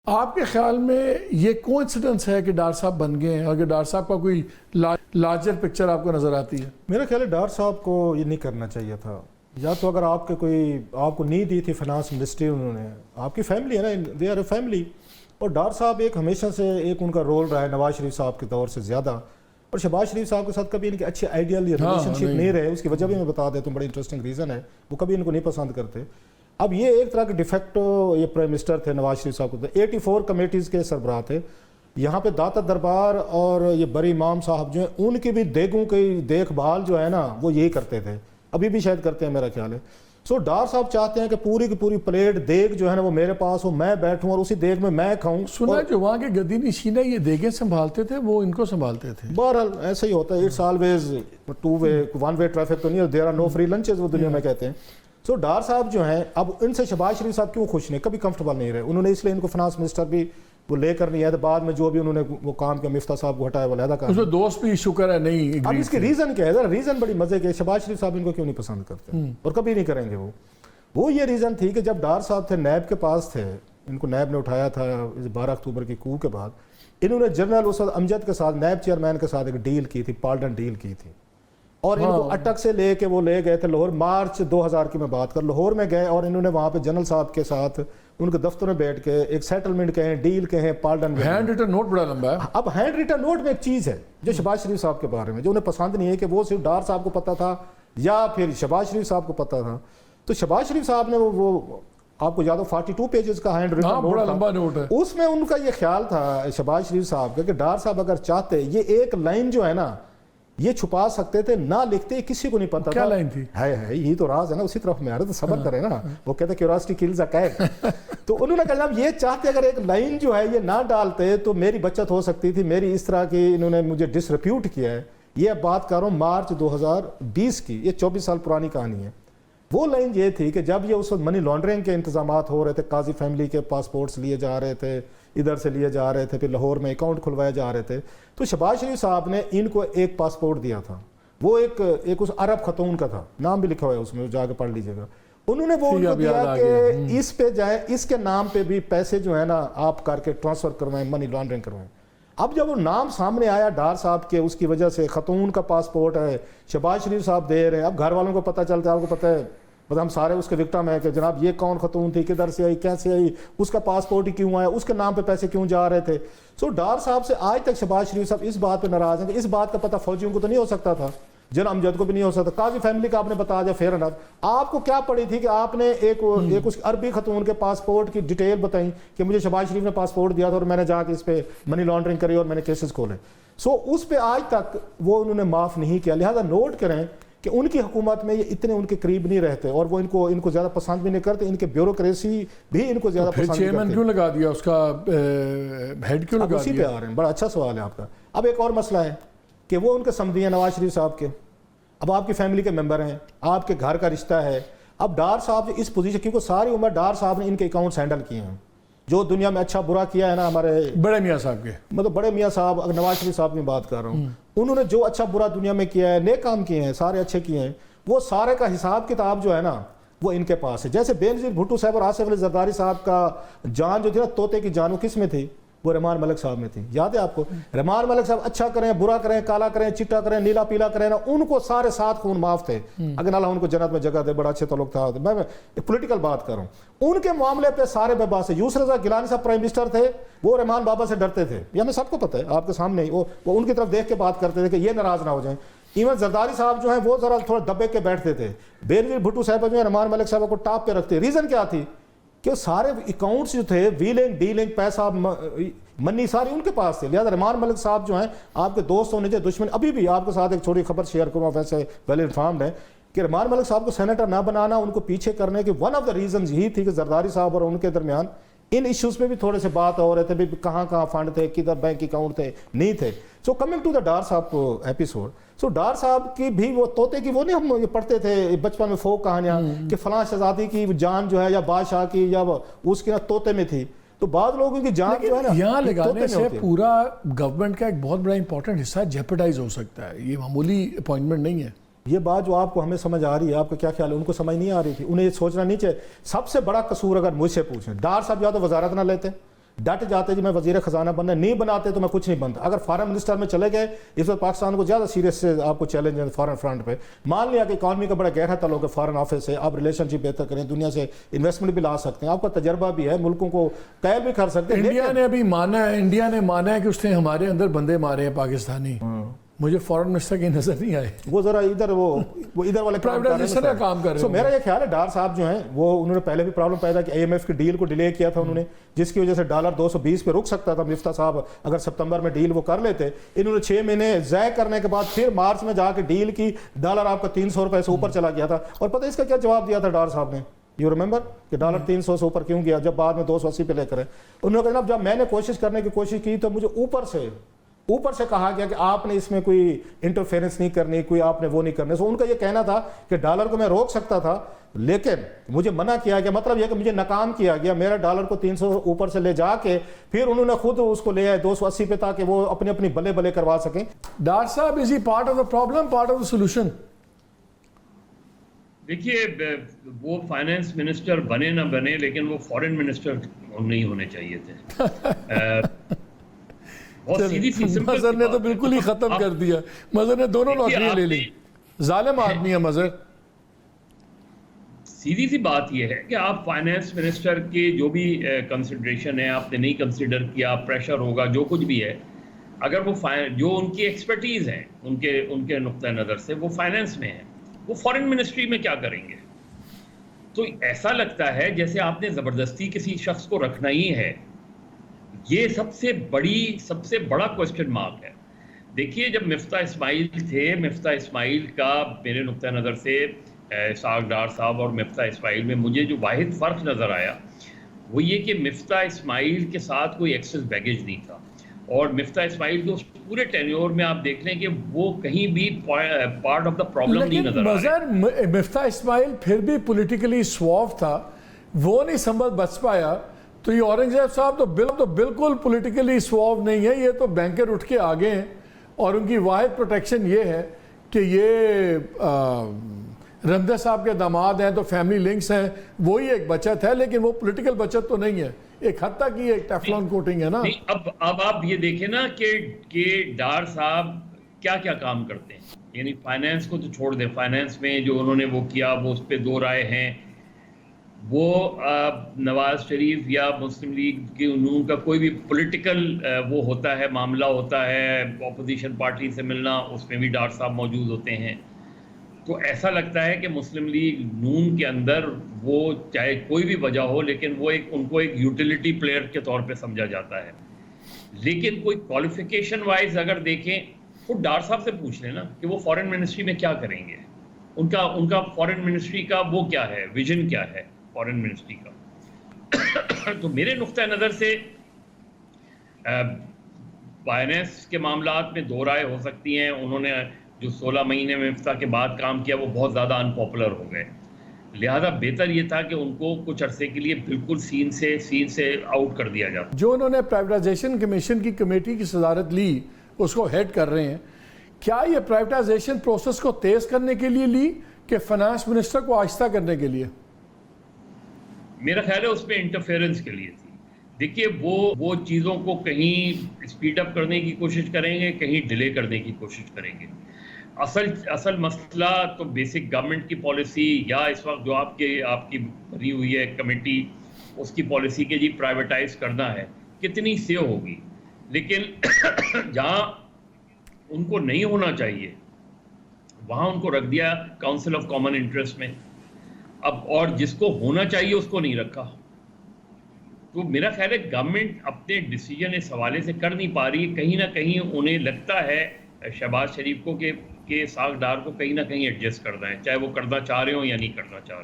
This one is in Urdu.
آپ کے خیال میں یہ کوئنسیڈنس ہے کہ ڈار صاحب بن گئے ہیں، اگر ڈار صاحب کا کوئی لارجر پکچر آپ کو نظر آتی ہے؟ میرا خیال ہے ڈار صاحب کو یہ نہیں کرنا چاہیے تھا. یا تو اگر آپ کے کوئی آپ کو نہیں دی تھی فنانس منسٹری، انہوں نے، آپ کی فیملی ہے نا، دے آر اے فیملی. اور ڈار صاحب ایک ہمیشہ سے ایک ان کا رول رہا ہے نواز شریف صاحب کے دور سے زیادہ، اور شہباز شریف صاحب کے ساتھ کبھی ان کے اچھے آئیڈیل یا ریلیشن شپ نہیں رہے. اس کی وجہ بھی میں بتا دیتا ہوں، بڑی انٹرسٹنگ ریزن ہے، وہ کبھی ان کو نہیں پسند کرتے. اب یہ ایک طرح کے ڈیفیکٹو یہ پرائم منسٹر تھے نواز شریف صاحب کو، 84 کمیٹیز کے سربراہ تھے. یہاں پہ داتا دربار اور یہ بری امام صاحب جو ہیں، ان کی بھی دیگوں کی دیکھ بھال جو ہے نا وہ یہی کرتے تھے، ابھی بھی شاید کرتے ہیں میرا خیال ہے. سو ڈار صاحب چاہتے ہیں کہ پوری کی پوری پلیٹ دیگ جو ہے نا وہ میرے پاس ہو، میں بیٹھوں اور اسی دیگ میں میں کھاؤں. سنا جو وہاں کے گدی نشین یہ دیگیں سنبھالتے تھے وہ ان کو سنبھالتے تھے. بہرحال ایسا ہی ہوتا ہے، it's always two way, one way traffic تو نہیں ہے، there are no free lunches وہ دنیا میں کہتے ہیں. سو ڈار صاحب جو ہیں اب ان سے شہباز شریف صاحب کیوں خوش نہیں، کبھی کمفرٹیبل نہیں رہے. انہوں نے اس لیے ان کو فنانس منسٹر بھی وہ لے کر نہیں آئے، بعد میں جو بھی انہوں نے وہ کام کیا مفتاح صاحب کو ہٹایا، وہ علیحدہ کام. اس میں دوست بھی شکر ہے نہیں. اب اس کی ریزن کیا ہے؟ ریزن بڑی مزے کے، شہباز شریف صاحب ان کو کیوں نہیں پسند کرتے اور کبھی نہیں کریں گے. وہ یہ ریزن تھی کہ جب ڈار صاحب تھے نیب کے پاس تھے، ان کو نیب نے اٹھایا تھا 12 اکتوبر کی کو کے بعد، انہوں نے جنرل اسد امجد کے ساتھ نیب چیئرمین کے ساتھ ایک ڈیل کی تھی، پارڈن ڈیل کی تھی. اور ان کو اٹک سے لے کے وہ لے گئے تھے لاہور، مارچ 2000 کی میں بات کر، لاہور میں گئے اور انہوں نے وہاں پہ جنرل صاحب کے ساتھ ان کے دفتر میں بیٹھ کے ایک سیٹلمنٹ کہیں، ڈیل کہیں، پارڈن. ہینڈ ریٹن نوٹ بڑا لمبا ہے. اب ہینڈ ریٹن نوٹ میں ایک چیز ہے جو شہباز شریف صاحب کے بارے میں جو انہیں پسند نہیں ہے کہ وہ صرف ڈار صاحب کو پتا تھا یا پھر شہباز شریف صاحب کو پتا تھا. تو شہباز شریف صاحب نے وہ آپ کو یاد ہو 42 پیجز کا ہینڈ ریٹن بڑا لمبا نوٹ ہے. اس میں ان کا یہ خیال تھا شہباز شریف صاحب کا کہ ڈار صاحب اگر چاہتے یہ ایک لائن جو ہے نا یہ چھپا سکتے تھے، نہ لکھتے، کسی کو نہیں پتا تھا. کیا لائن تھی؟ ہے یہی تو راز ہے نا، اسی طرف میں آ رہے تو صبر کریں نا. وہ کہتے ہیں کیوریاسٹی کلز اے کیٹ. تو انہوں نے کہا جناب یہ چاہتے اگر ایک لائن جو ہے یہ نہ ڈالتے تو میری بچت ہو سکتی تھی. میری اس طرح کی انہوں نے مجھے ڈس ریپیوٹ کیا ہے. یہ بات کر رہا ہوں مارچ 2020 کی، یہ 24 سال پرانی کہانی ہے. وہ لائن یہ تھی کہ جب یہ اس وقت منی لانڈرنگ کے انتظامات ہو رہے تھے، قاضی فیملی کے پاسپورٹس لیے جا رہے تھے، ادھر سے لیے جا رہے تھے، پھر لاہور میں اکاؤنٹ کھلوائے جا رہے تھے، تو شہباز شریف صاحب نے ان کو ایک پاسپورٹ دیا تھا. وہ ایک اس عرب خاتون کا تھا، نام بھی لکھا ہوا ہے اس میں، جا کے پڑھ لیجیے گا. انہوں نے وہ ان کو دیا کہ اس پہ جائیں، اس کے نام پہ بھی پیسے جو ہے نا آپ کر کے ٹرانسفر کروائیں، منی لانڈرنگ کروائیں. اب جب وہ نام سامنے آیا ڈار صاحب کے، اس کی وجہ سے خاتون کا پاسپورٹ ہے، شہباز شریف صاحب دے رہے ہیں. اب گھر والوں کو پتہ چلتا ہے، آپ کو پتہ ہے، بس ہم سارے اس کے وکٹم ہیں کہ جناب یہ کون خاتون تھی، کدھر سے آئی، کیسے آئی، اس کا پاسپورٹ ہی کیوں آیا، اس کے نام پہ پیسے کیوں جا رہے تھے. سو ڈار صاحب سے آج تک شہباز شریف صاحب اس بات پہ ناراض ہیں کہ اس بات کا پتہ فوجیوں کو تو نہیں ہو سکتا تھا، جنرل امجد کو بھی نہیں ہو سکتا، قاضی فیملی کا آپ نے بتا دیا، فیئر انف. آپ کو کیا پڑی تھی کہ آپ نے ایک اس عربی خاتون کے پاسپورٹ کی ڈیٹیل بتائیں کہ مجھے شہباز شریف نے پاسپورٹ دیا تھا اور میں نے جا کے اس پہ منی لانڈرنگ کری اور میں نے کیسز کھولے. سو اس پہ آج تک وہ انہوں نے معاف نہیں کیا. لہذا نوٹ کریں کہ ان کی حکومت میں یہ اتنے ان کے قریب نہیں رہتے اور وہ ان کو زیادہ پسند بھی نہیں کرتے. ان کے بیوروکریسی بھی ان کو زیادہ پسند نہیں کرتے. چیئرمین کیوں لگا دیا، اس کا ہیڈ کیوں لگا دیا؟ اسی پہ آ رہے ہیں، بڑا اچھا سوال ہے آپ کا. اب ایک اور مسئلہ ہے کہ وہ ان کے سمدھی ہیں نواز شریف صاحب کے، اب آپ کی فیملی کے ممبر ہیں، آپ کے گھر کا رشتہ ہے. اب ڈار صاحب اس پوزیشن، کیونکہ ساری عمر ڈار صاحب نے ان کے اکاؤنٹس ہینڈل کیے ہیں، جو دنیا میں اچھا برا کیا ہے نا ہمارے بڑے میاں صاحب کے، مطلب بڑے میاں صاحب، اگر نواز شریف صاحب کی بات کر رہا ہوں، انہوں نے جو اچھا برا دنیا میں کیا ہے، نیک کام کیے ہیں، سارے اچھے کیے ہیں، وہ سارے کا حساب کتاب جو ہے نا وہ ان کے پاس ہے. جیسے بینظیر بھٹو صاحب اور آصف علی زرداری صاحب کا جان جو تھی نا طوطے کی جان، وہ کس میں تھی؟ وہ رحمان ملک صاحب میں تھی. یاد ہے آپ کو؟ رحمان ملک صاحب اچھا کریں، برا کریں، کالا کریں، چٹا کریں، نیلا پیلا کریں نا، ان کو سارے 7 خون معاف تھے. اگر اللہ ان کو جنت میں جگہ دے، بڑا اچھے تعلق تھا. میں پولیٹیکل بات کر رہا ہوں، ان کے معاملے پہ سارے بے باس ہے. یوسف رضا گیلانی صاحب پرائم منسٹر تھے، وہ رحمان بابا سے ڈرتے تھے، یہ ہمیں سب کو پتہ ہے، آپ کے سامنے ہی. وہ ان کی طرف دیکھ کے بات کرتے تھے کہ یہ ناراض نہ ہو جائیں. ایون زرداری صاحب جو ہیں وہ ذرا تھوڑا دبے کے بیٹھتے تھے. بینظیر بھٹو صاحب جو ہے رحمان ملک صاحب کو ٹاپ پہ رکھتے. ریزن کیا تھی کہ سارے اکاؤنٹس جو تھے، ویلنگ ڈیلنگ، پیسہ منی ساری ان کے پاس تھے. لہٰذا رحمان ملک صاحب جو ہیں آپ کے دوست ہونے چاہیے، دشمن. ابھی بھی آپ کے ساتھ ایک چھوٹی خبر شیئر کروں، ویسے ویل انفارمڈ ہے کہ رحمان ملک صاحب کو سینیٹر نہ بنانا، ان کو پیچھے کرنے کے ون آف دا ریزنز یہی تھی کہ زرداری صاحب اور ان کے درمیان ان ایشوز پہ بھی تھوڑے سے بات ہو رہے تھے، بھی کہاں فنڈ تھے، کدھر بینک اکاؤنٹ تھے، نہیں تھے. So coming to the Dar صاحب ایپیسوڈ، سو ڈار صاحب کی بھی وہ طوطے کی، وہ نہیں ہم یہ پڑھتے تھے بچپن میں فوک کہانیاں کہ فلاں شہزادی کی جان جو ہے یا بادشاہ کی یا اس کی طوطے میں تھی. تو بعض لوگوں کی جان جو ہے نا یہاں لگانے سے پورا گورنمنٹ کا ایک بہت بڑا امپورٹنٹ حصہ جیپٹائز ہو سکتا ہے. یہ معمولی اپوائنٹمنٹ نہیں ہے. یہ بات جو آپ کو ہمیں سمجھ آ رہی ہے، آپ کا کیا خیال ہے؟ ان کو سمجھ نہیں آ رہی تھی. انہیں یہ سوچنا نہیں چاہیے. سب سے بڑا قصور اگر مجھ سے پوچھیں، ڈار صاحب یا تو وزارت نہ لیتے، ڈٹ جاتے جی میں وزیر خزانہ بننا, نہیں بناتے تو میں کچھ نہیں بنتا. اگر فارن منسٹر میں چلے گئے, اس وقت پاکستان کو زیادہ سیریس سے آپ کو چیلنج ہے فارن فرنٹ پہ. مان لیا کہ اکانومی کا بڑا گہرا تعلق ہے فارن آفس سے, آپ ریلیشن شپ بہتر کریں, دنیا سے انویسٹمنٹ بھی لا سکتے ہیں, آپ کا تجربہ بھی ہے, ملکوں کو قائل بھی کر سکتے ہیں. انڈیا نے ابھی مانا ہے, انڈیا نے مانا ہے کہ اس نے ہمارے اندر بندے مارے ہیں پاکستانی. مجھے فارن منسٹر کی نظر نہیں آئے, وہ ذرا ادھر وہ ادھر والے پرائیویٹائزیشن کا کام کر رہے ہیں. میرا یہ خیال ہے ڈار صاحب جو ہیں وہ انہوں نے پہلے بھی پرابلم پیدا کی, IMF کی ڈیل کو ڈیلے کیا تھا انہوں نے, جس کی وجہ سے ڈالر 220 پہ رک سکتا تھا. مفتاح صاحب اگر ستمبر میں ڈیل وہ کر لیتے, انہوں نے 6 مہینے ضائع کرنے کے بعد پھر مارچ میں جا کے ڈیل کی, ڈالر آپ کا 300 روپے سے اوپر چلا گیا تھا. اور پتہ اس کا کیا جواب دیا تھا ڈار صاحب نے, یو ریمبر, کہ ڈالر 300 سے اوپر کیوں گیا جب بعد میں 280 پہ لے کر. انہوں نے کہا جب میں نے کوشش کرنے کی کوشش کی تو مجھے اوپر سے کہا گیا کہ آپ نے اس میں کوئی انٹرفیرنس نہیں کرنی, کوئی آپ نے وہ نہیں کرنے. سو ان کا یہ کہنا تھا کہ ڈالر کو میں روک سکتا تھا لیکن مجھے منع کیا گیا, مطلب یہ کہ مجھے ناکام کیا گیا. میرا ڈالر کو 300 اوپر سے لے جا کے پھر انہوں نے خود اس کو لے آئے 280 پہ تاکہ وہ اپنی بلے بلے کروا سکیں. ڈار صاحب, is he part of the problem, part of the solution? دیکھیے, وہ فائنانس منسٹر بنے نہ بنے لیکن وہ فورن منسٹر نہیں ہونے چاہیے تھے. مظہر نے تو بالکل ہی ختم کر دیا. مظہر نے دونوں نوکریاں لے لی, ظالم آدمی ہے مظہر. سیدھی سی بات یہ ہے کہ آپ فائنانس منسٹر کے جو بھی کنسیڈریشن ہے آپ نے نہیں کنسیڈر کیا, پریشر ہوگا, جو کچھ بھی ہے, اگر وہ جو ان کی ایکسپرٹیز ہیں ان کے نقطہ نظر سے وہ فائنانس میں ہیں, وہ فورن منسٹری میں کیا کریں گے؟ تو ایسا لگتا ہے جیسے آپ نے زبردستی کسی شخص کو رکھنا ہی ہے. یہ سب سے بڑا کوسچن مارک ہے. دیکھیے, جب مفتاح اسماعیل تھے, مفتاح اسماعیل کا میرے نقطہ نظر سے اسحاق ڈار صاحب اور مفتاح اسماعیل میں مجھے جو واحد فرق نظر آیا وہ یہ کہ مفتاح اسماعیل کے ساتھ کوئی ایکسس بیگیج نہیں تھا, اور مفتاح اسماعیل کے اس پورے ٹینیور میں آپ دیکھ لیں کہ وہ کہیں بھی پارٹ آف دا پرابلم نہیں نظر آ رہا. لیکن مفتاح اسماعیل پھر بھی پولیٹیکلی سواف تھا, وہ نہیں بچ پایا. تو یہ اورنگزیب صاحب تو بالکل پولیٹیکلی سواف نہیں ہے, یہ تو بینکر اٹھ کے آگے ہیں, اور ان کی واحد پروٹیکشن یہ ہے کہ یہ رمدہ صاحب کے داماد ہیں تو فیملی لنکس ہیں, وہی ایک بچت ہے, لیکن وہ پولیٹیکل بچت تو نہیں ہے. ایک حد تک یہ ایک ٹیفلون کوٹنگ ہے نا. اب آپ یہ دیکھیں نا کہ ڈار صاحب کیا کیا کام کرتے ہیں. یعنی فائنانس کو تو چھوڑ دیں, فائنانس میں جو انہوں نے وہ کیا وہ اس پہ دو رائے ہیں. وہ نواز شریف یا مسلم لیگ کے نون کا کوئی بھی پولیٹیکل وہ ہوتا ہے, معاملہ ہوتا ہے, اپوزیشن پارٹی سے ملنا, اس میں بھی ڈار صاحب موجود ہوتے ہیں. تو ایسا لگتا ہے کہ مسلم لیگ نون کے اندر وہ چاہے کوئی بھی وجہ ہو لیکن وہ ان کو ایک یوٹیلیٹی پلیئر کے طور پہ سمجھا جاتا ہے. لیکن کوئی کوالیفیکیشن وائز اگر دیکھیں تو ڈار صاحب سے پوچھ لیں نا کہ وہ فورن منسٹری میں کیا کریں گے, ان کا فورن منسٹری کا وہ کیا ہے, ویژن کیا ہے فورن منسٹری کا. تو میرے نقطہ نظر سے فائنانس کے معاملات میں دو رائے ہو سکتی ہیں. انہوں نے جو 16 مہینے میں مفتاح کے بعد کام کیا وہ بہت زیادہ ان پاپولر ہو گئے, لہذا بہتر یہ تھا کہ ان کو کچھ عرصے کے لیے بالکل سین سے آؤٹ کر دیا جاتا. جو انہوں نے پرائیویٹائزیشن کمیشن کی کمیٹی کی صدارت لی, اس کو ہیڈ کر رہے ہیں, کیا یہ پرائیویٹائزیشن پروسیس کو تیز کرنے کے لیے لی کہ فائنانس منسٹر کو آہستہ کرنے کے لیے؟ میرا خیال ہے اس میں انٹرفیئرنس کے لیے تھی. دیکھیے, وہ چیزوں کو کہیں سپیڈ اپ کرنے کی کوشش کریں گے, کہیں ڈیلے کرنے کی کوشش کریں گے. اصل مسئلہ تو بیسک گورنمنٹ کی پالیسی یا اس وقت جو آپ کی بنی ہوئی ہے کمیٹی, اس کی پالیسی کے جی پرائیویٹائز کرنا ہے, کتنی سے ہوگی. لیکن جہاں ان کو نہیں ہونا چاہیے وہاں ان کو رکھ دیا کاؤنسل آف کامن انٹرسٹ میں, اب اور جس کو ہونا چاہیے اس کو نہیں رکھا. تو میرا خیال ہے گورنمنٹ اپنے ڈیسیجن اس حوالے سے کر نہیں پا رہی. کہیں نہ کہیں انہیں لگتا ہے شہباز شریف کو کہ اسحاق ڈار کو کہیں نہ کہیں ایڈجسٹ کرنا ہے, چاہے وہ کرنا چاہ رہے ہوں یا نہیں کرنا چاہ رہے ہوں.